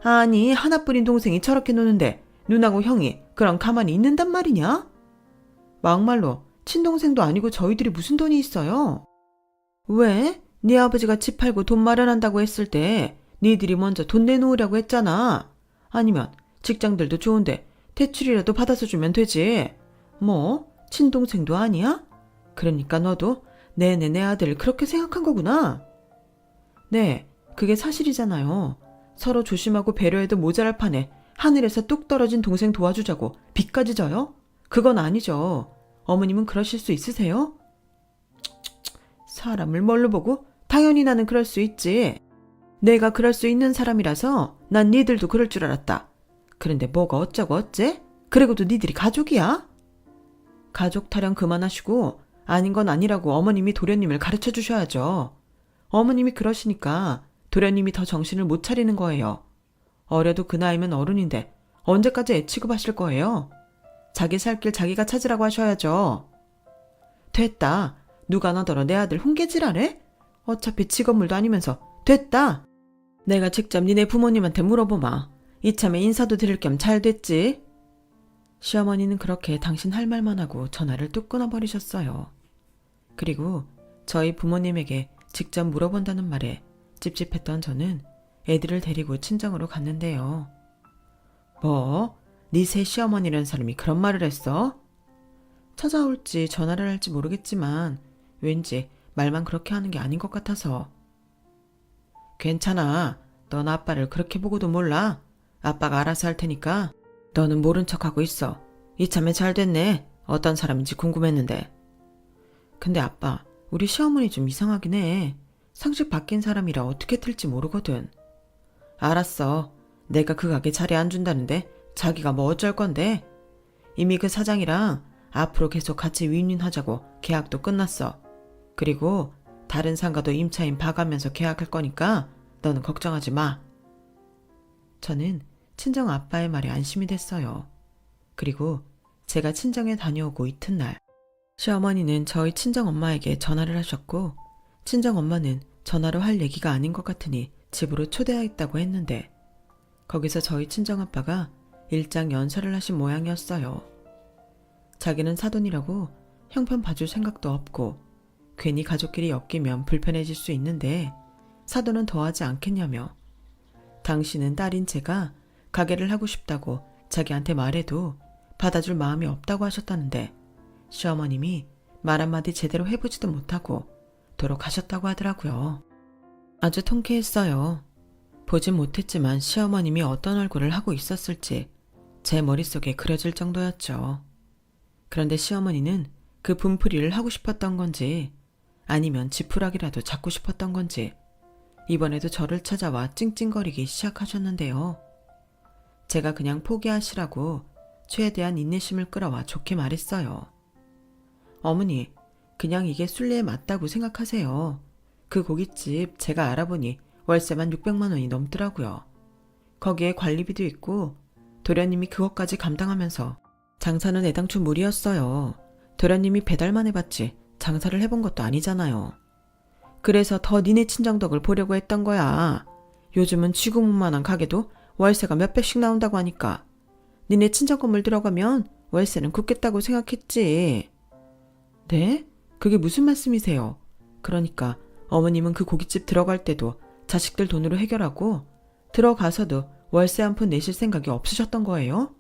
아니, 하나뿐인 동생이 저렇게 노는데 누나고 형이 그럼 가만히 있는단 말이냐? 막말로 친동생도 아니고 저희들이 무슨 돈이 있어요? 왜? 네 아버지가 집 팔고 돈 마련한다고 했을 때 니들이 먼저 돈 내놓으라고 했잖아. 아니면 직장들도 좋은데 대출이라도 받아서 주면 되지. 친동생도 아니야? 그러니까 너도 내 아들을 그렇게 생각한 거구나. 네, 그게 사실이잖아요. 서로 조심하고 배려해도 모자랄 판에 하늘에서 뚝 떨어진 동생 도와주자고 빚까지 져요? 그건 아니죠. 어머님은 그러실 수 있으세요? 사람을 뭘로 보고? 당연히 나는 그럴 수 있지. 내가 그럴 수 있는 사람이라서 난 니들도 그럴 줄 알았다. 그런데 뭐가 어쩌고 어째? 그리고도 니들이 가족이야? 가족 타령 그만하시고 아닌 건 아니라고 어머님이 도련님을 가르쳐 주셔야죠. 어머님이 그러시니까 도련님이 더 정신을 못 차리는 거예요. 어려도 그 나이면 어른인데 언제까지 애 취급하실 거예요? 자기 살 길 자기가 찾으라고 하셔야죠. 됐다. 누가 너더러 내 아들 훈계질하래? 어차피 직업물도 아니면서 됐다. 내가 직접 니네 부모님한테 물어보마. 이참에 인사도 드릴 겸 잘 됐지? 시어머니는 그렇게 당신 할 말만 하고 전화를 뚝 끊어버리셨어요. 그리고 저희 부모님에게 직접 물어본다는 말에 찝찝했던 저는 애들을 데리고 친정으로 갔는데요. 네 새 시어머니라는 사람이 그런 말을 했어? 찾아올지 전화를 할지 모르겠지만 왠지 말만 그렇게 하는 게 아닌 것 같아서. 괜찮아. 넌 아빠를 그렇게 보고도 몰라. 아빠가 알아서 할 테니까 너는 모른 척하고 있어. 이참에 잘 됐네. 어떤 사람인지 궁금했는데. 근데 아빠, 우리 시어머니 좀 이상하긴 해. 상식 바뀐 사람이라 어떻게 틀지 모르거든. 알았어. 내가 그 가게 자리 안 준다는데 자기가 뭐 어쩔 건데. 이미 그 사장이랑 앞으로 계속 같이 윈윈하자고 계약도 끝났어. 그리고 다른 상가도 임차인 봐가면서 계약할 거니까 너는 걱정하지 마. 저는 친정 아빠의 말에 안심이 됐어요. 그리고 제가 친정에 다녀오고 이튿날 시어머니는 저희 친정 엄마에게 전화를 하셨고 친정 엄마는 전화로 할 얘기가 아닌 것 같으니 집으로 초대하겠다고 했는데 거기서 저희 친정 아빠가 일장 연설을 하신 모양이었어요. 자기는 사돈이라고 형편 봐줄 생각도 없고 괜히 가족끼리 엮이면 불편해질 수 있는데 사돈은 더하지 않겠냐며 당신은 딸인 제가 가게를 하고 싶다고 자기한테 말해도 받아줄 마음이 없다고 하셨다는데 시어머님이 말 한마디 제대로 해보지도 못하고 돌아가셨다고 하더라고요. 아주 통쾌했어요. 보진 못했지만 시어머님이 어떤 얼굴을 하고 있었을지 제 머릿속에 그려질 정도였죠. 그런데 시어머니는 그 분풀이를 하고 싶었던 건지 아니면 지푸라기라도 잡고 싶었던 건지 이번에도 저를 찾아와 찡찡거리기 시작하셨는데요. 제가 그냥 포기하시라고 최대한 인내심을 끌어와 좋게 말했어요. 어머니, 그냥 이게 순리에 맞다고 생각하세요. 그 고깃집 제가 알아보니 월세만 600만 원이 넘더라고요. 거기에 관리비도 있고 도련님이 그것까지 감당하면서 장사는 애당초 무리였어요. 도련님이 배달만 해봤지 장사를 해본 것도 아니잖아요. 그래서 더 니네 친정덕을 보려고 했던 거야. 요즘은 쥐구멍만한 가게도 월세가 몇백씩 나온다고 하니까 니네 친정 건물 들어가면 월세는 굳겠다고 생각했지. 네? 그게 무슨 말씀이세요? 그러니까 어머님은 그 고깃집 들어갈 때도 자식들 돈으로 해결하고 들어가서도 월세 한 푼 내실 생각이 없으셨던 거예요?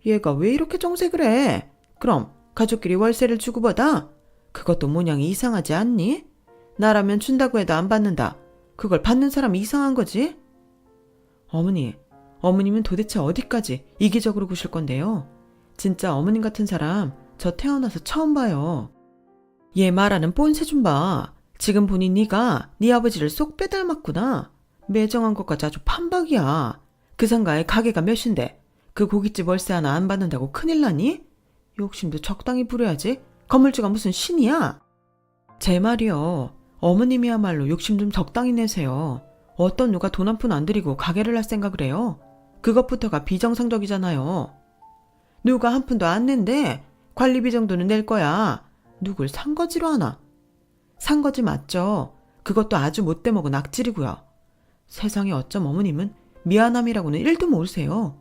얘가 왜 이렇게 정색을 해? 그럼 가족끼리 월세를 주고받아? 그것도 모양이 이상하지 않니? 나라면 준다고 해도 안 받는다. 그걸 받는 사람이 이상한 거지? 어머님은 도대체 어디까지 이기적으로 구실 건데요? 진짜 어머님 같은 사람 저 태어나서 처음 봐요. 얘 말하는 뽐새 좀 봐. 지금 보니 네가 네 아버지를 쏙 빼닮았구나. 매정한 것까지 아주 판박이야. 그 상가에 가게가 몇인데 그 고깃집 월세 하나 안 받는다고 큰일 나니? 욕심도 적당히 부려야지. 건물주가 무슨 신이야? 제 말이요. 어머님이야말로 욕심 좀 적당히 내세요. 어떤 누가 돈 한 푼 안 들이고 가게를 할 생각을 해요? 그것부터가 비정상적이잖아요. 누가 한 푼도 안 낸대? 관리비 정도는 낼 거야. 누굴 산거지로 하나? 산거지 맞죠? 그것도 아주 못돼 먹은 악질이고요. 세상에 어쩜 어머님은 미안함이라고는 1도 모르세요.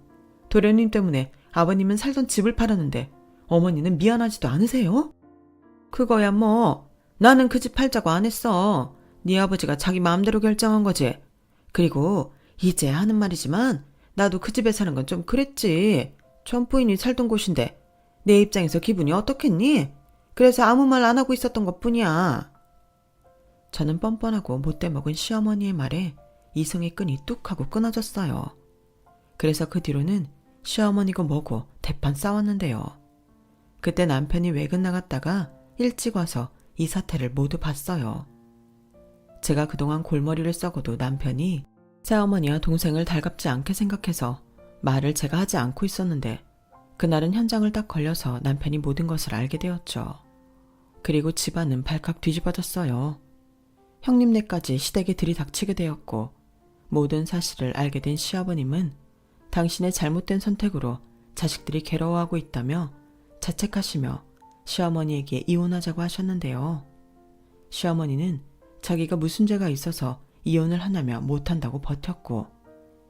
도련님 때문에 아버님은 살던 집을 팔았는데 어머니는 미안하지도 않으세요? 그거야 뭐 나는 그 집 팔자고 안 했어. 네 아버지가 자기 마음대로 결정한 거지. 그리고 이제 하는 말이지만 나도 그 집에 사는 건 좀 그랬지. 전 부인이 살던 곳인데 내 입장에서 기분이 어떻겠니? 그래서 아무 말 안 하고 있었던 것뿐이야. 저는 뻔뻔하고 못돼 먹은 시어머니의 말에 이성의 끈이 뚝 하고 끊어졌어요. 그래서 그 뒤로는 시어머니고 뭐고 대판 싸웠는데요. 그때 남편이 외근 나갔다가 일찍 와서 이 사태를 모두 봤어요. 제가 그동안 골머리를 썩어도 남편이 새어머니와 동생을 달갑지 않게 생각해서 말을 제가 하지 않고 있었는데 그날은 현장을 딱 걸려서 남편이 모든 것을 알게 되었죠. 그리고 집안은 발칵 뒤집어졌어요. 형님네까지 시댁에 들이닥치게 되었고 모든 사실을 알게 된 시아버님은 당신의 잘못된 선택으로 자식들이 괴로워하고 있다며 자책하시며 시어머니에게 이혼하자고 하셨는데요. 시어머니는 자기가 무슨 죄가 있어서 이혼을 하냐며 못한다고 버텼고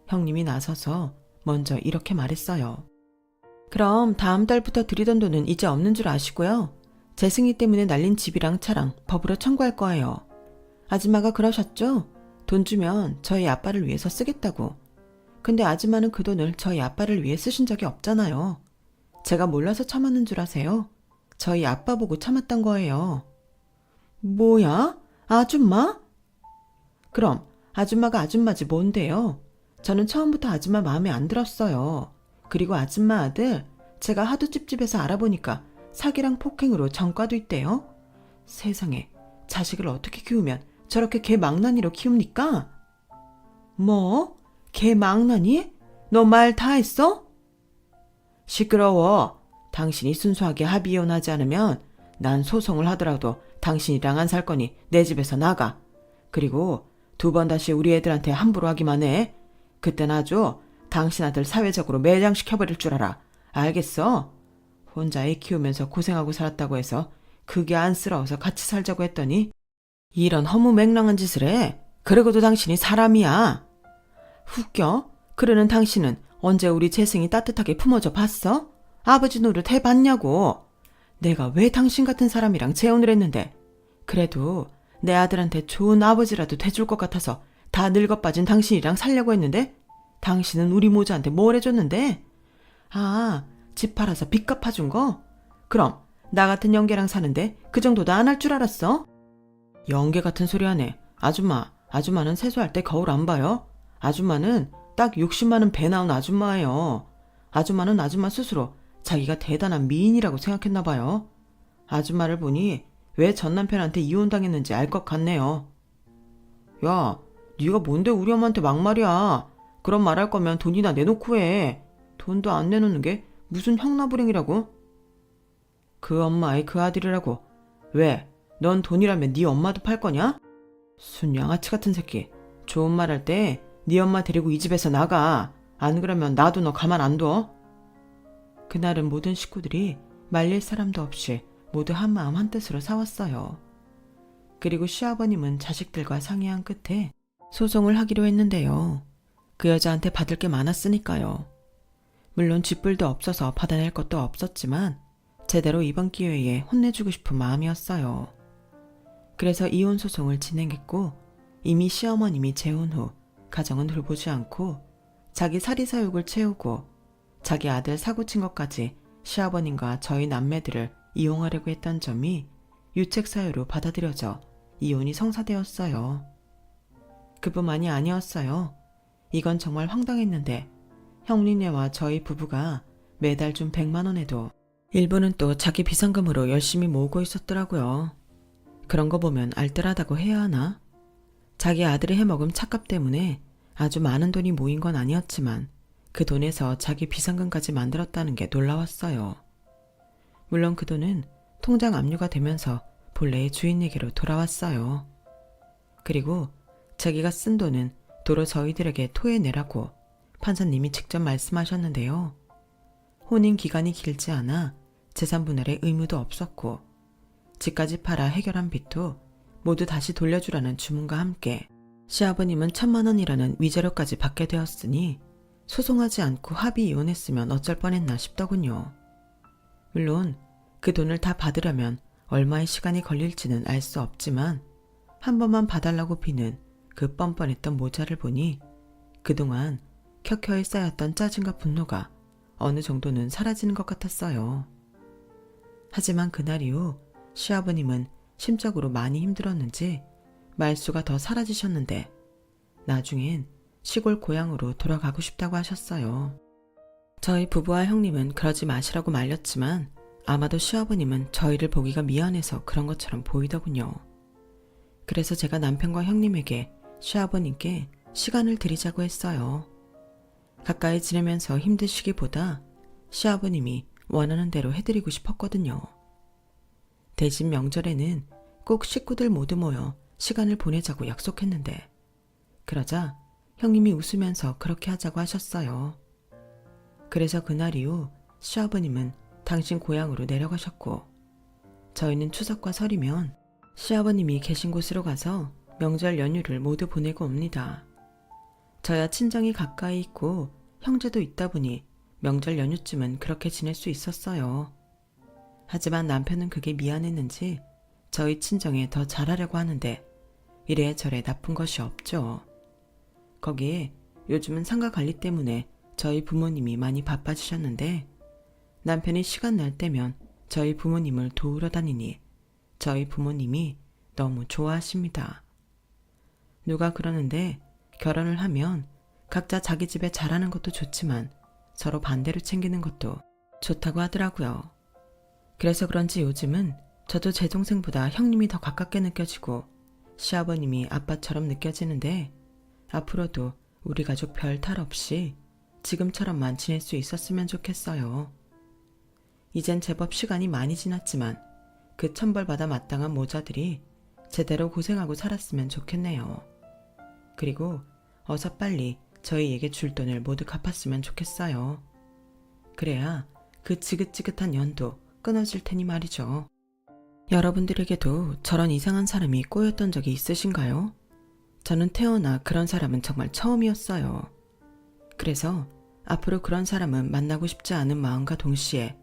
형님이 나서서 먼저 이렇게 말했어요. 그럼 다음 달부터 드리던 돈은 이제 없는 줄 아시고요. 재승이 때문에 날린 집이랑 차랑 법으로 청구할 거예요. 아줌마가 그러셨죠? 돈 주면 저희 아빠를 위해서 쓰겠다고. 근데 아줌마는 그 돈을 저희 아빠를 위해 쓰신 적이 없잖아요. 제가 몰라서 참았는 줄 아세요? 저희 아빠 보고 참았던 거예요. 뭐야? 아줌마? 그럼 아줌마가 아줌마지 뭔데요? 저는 처음부터 아줌마 마음에 안 들었어요. 그리고 아줌마 아들 제가 하도 찝찝해서 알아보니까 사기랑 폭행으로 전과도 있대요. 세상에 자식을 어떻게 키우면 저렇게 개망나니로 키웁니까? 뭐? 개망나니? 너 말 다 했어? 시끄러워. 당신이 순수하게 합의이혼하지 않으면 난 소송을 하더라도 당신이랑 안 살 거니 내 집에서 나가. 그리고 2번 다시 우리 애들한테 함부로 하기만 해. 그땐 아주 당신 아들 사회적으로 매장시켜버릴 줄 알아. 알겠어? 혼자 애 키우면서 고생하고 살았다고 해서 그게 안쓰러워서 같이 살자고 했더니 이런 허무맹랑한 짓을 해. 그러고도 당신이 사람이야. 웃겨? 그러는 당신은 언제 우리 재승이 따뜻하게 품어줘 봤어? 아버지 노릇 해봤냐고. 내가 왜 당신 같은 사람이랑 재혼을 했는데 그래도 내 아들한테 좋은 아버지라도 돼줄 것 같아서 다 늙어빠진 당신이랑 살려고 했는데 당신은 우리 모자한테 뭘 해줬는데? 아, 집 팔아서 빚 갚아준 거? 그럼 나 같은 영계랑 사는데 그 정도도 안 할 줄 알았어? 영계 같은 소리 하네. 아줌마는 세수할 때 거울 안 봐요? 아줌마는 딱 60만 원 배 나온 아줌마예요. 아줌마는 아줌마 스스로 자기가 대단한 미인이라고 생각했나 봐요. 아줌마를 보니 왜 전 남편한테 이혼당했는지 알 것 같네요. 야, 네가 뭔데 우리 엄마한테 막말이야. 그런 말 할 거면 돈이나 내놓고 해. 돈도 안 내놓는 게 무슨 형나불행이라고? 그 엄마의 그 아들이라고. 왜? 넌 돈이라면 네 엄마도 팔 거냐? 순 양아치 같은 새끼. 좋은 말 할 때 네 엄마 데리고 이 집에서 나가. 안 그러면 나도 너 가만 안 둬. 그날은 모든 식구들이 말릴 사람도 없이 모두 한마음 한뜻으로 싸웠어요. 그리고 시아버님은 자식들과 상의한 끝에 소송을 하기로 했는데요. 그 여자한테 받을 게 많았으니까요. 물론 쥐뿔도 없어서 받아낼 것도 없었지만 제대로 이번 기회에 혼내주고 싶은 마음이었어요. 그래서 이혼 소송을 진행했고 이미 시어머님이 재혼 후 가정은 돌보지 않고 자기 사리사욕을 채우고 자기 아들 사고친 것까지 시아버님과 저희 남매들을 이용하려고 했던 점이 유책 사유로 받아들여져 이혼이 성사되었어요. 그뿐만이 아니었어요. 이건 정말 황당했는데 형님네와 저희 부부가 매달 준 100만 원에도 일부는 또 자기 비상금으로 열심히 모으고 있었더라고요. 그런 거 보면 알뜰하다고 해야 하나? 자기 아들이 해먹은 찻값 때문에 아주 많은 돈이 모인 건 아니었지만 그 돈에서 자기 비상금까지 만들었다는 게 놀라웠어요. 물론 그 돈은 통장 압류가 되면서 본래의 주인에게로 돌아왔어요. 그리고 자기가 쓴 돈은 도로 저희들에게 토해내라고 판사님이 직접 말씀하셨는데요. 혼인 기간이 길지 않아 재산 분할의 의무도 없었고 집까지 팔아 해결한 빚도 모두 다시 돌려주라는 주문과 함께 시아버님은 1,000만 원이라는 위자료까지 받게 되었으니 소송하지 않고 합의 이혼했으면 어쩔 뻔했나 싶더군요. 물론 그 돈을 다 받으려면 얼마의 시간이 걸릴지는 알 수 없지만 한 번만 봐달라고 비는 그 뻔뻔했던 모자를 보니 그동안 켜켜이 쌓였던 짜증과 분노가 어느 정도는 사라지는 것 같았어요. 하지만 그날 이후 시아버님은 심적으로 많이 힘들었는지 말수가 더 사라지셨는데 나중엔 시골 고향으로 돌아가고 싶다고 하셨어요. 저희 부부와 형님은 그러지 마시라고 말렸지만 아마도 시아버님은 저희를 보기가 미안해서 그런 것처럼 보이더군요. 그래서 제가 남편과 형님에게 시아버님께 시간을 드리자고 했어요. 가까이 지내면서 힘드시기보다 시아버님이 원하는 대로 해드리고 싶었거든요. 대신 명절에는 꼭 식구들 모두 모여 시간을 보내자고 약속했는데 그러자 형님이 웃으면서 그렇게 하자고 하셨어요. 그래서 그날 이후 시아버님은 당신 고향으로 내려가셨고 저희는 추석과 설이면 시아버님이 계신 곳으로 가서 명절 연휴를 모두 보내고 옵니다. 저야 친정이 가까이 있고 형제도 있다 보니 명절 연휴쯤은 그렇게 지낼 수 있었어요. 하지만 남편은 그게 미안했는지 저희 친정에 더 잘하려고 하는데 이래저래 나쁜 것이 없죠. 거기에 요즘은 상가 관리 때문에 저희 부모님이 많이 바빠지셨는데 남편이 시간 날 때면 저희 부모님을 도우러 다니니 저희 부모님이 너무 좋아하십니다. 누가 그러는데 결혼을 하면 각자 자기 집에 잘하는 것도 좋지만 서로 반대로 챙기는 것도 좋다고 하더라고요. 그래서 그런지 요즘은 저도 제 동생보다 형님이 더 가깝게 느껴지고 시아버님이 아빠처럼 느껴지는데 앞으로도 우리 가족 별 탈 없이 지금처럼만 지낼 수 있었으면 좋겠어요. 이젠 제법 시간이 많이 지났지만 그 천벌받아 마땅한 모자들이 제대로 고생하고 살았으면 좋겠네요. 그리고 어서 빨리 저희에게 줄 돈을 모두 갚았으면 좋겠어요. 그래야 그 지긋지긋한 연도 끊어질 테니 말이죠. 여러분들에게도 저런 이상한 사람이 꼬였던 적이 있으신가요? 저는 태어나 그런 사람은 정말 처음이었어요. 그래서 앞으로 그런 사람은 만나고 싶지 않은 마음과 동시에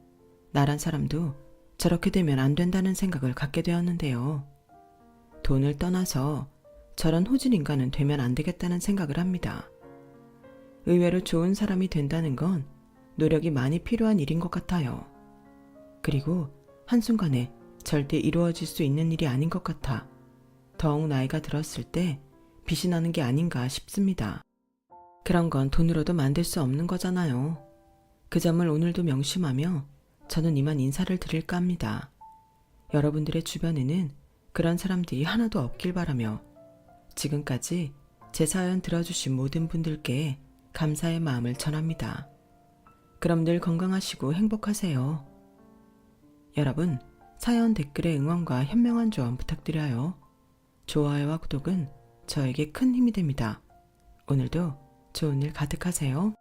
나란 사람도 저렇게 되면 안 된다는 생각을 갖게 되었는데요. 돈을 떠나서 저런 호진 인간은 되면 안 되겠다는 생각을 합니다. 의외로 좋은 사람이 된다는 건 노력이 많이 필요한 일인 것 같아요. 그리고 한순간에 절대 이루어질 수 있는 일이 아닌 것 같아 더욱 나이가 들었을 때 빛이 나는 게 아닌가 싶습니다. 그런 건 돈으로도 만들 수 없는 거잖아요. 그 점을 오늘도 명심하며 저는 이만 인사를 드릴까 합니다. 여러분들의 주변에는 그런 사람들이 하나도 없길 바라며 지금까지 제 사연 들어주신 모든 분들께 감사의 마음을 전합니다. 그럼 늘 건강하시고 행복하세요. 여러분, 사연 댓글에 응원과 현명한 조언 부탁드려요. 좋아요와 구독은 저에게 큰 힘이 됩니다. 오늘도 좋은 일 가득하세요.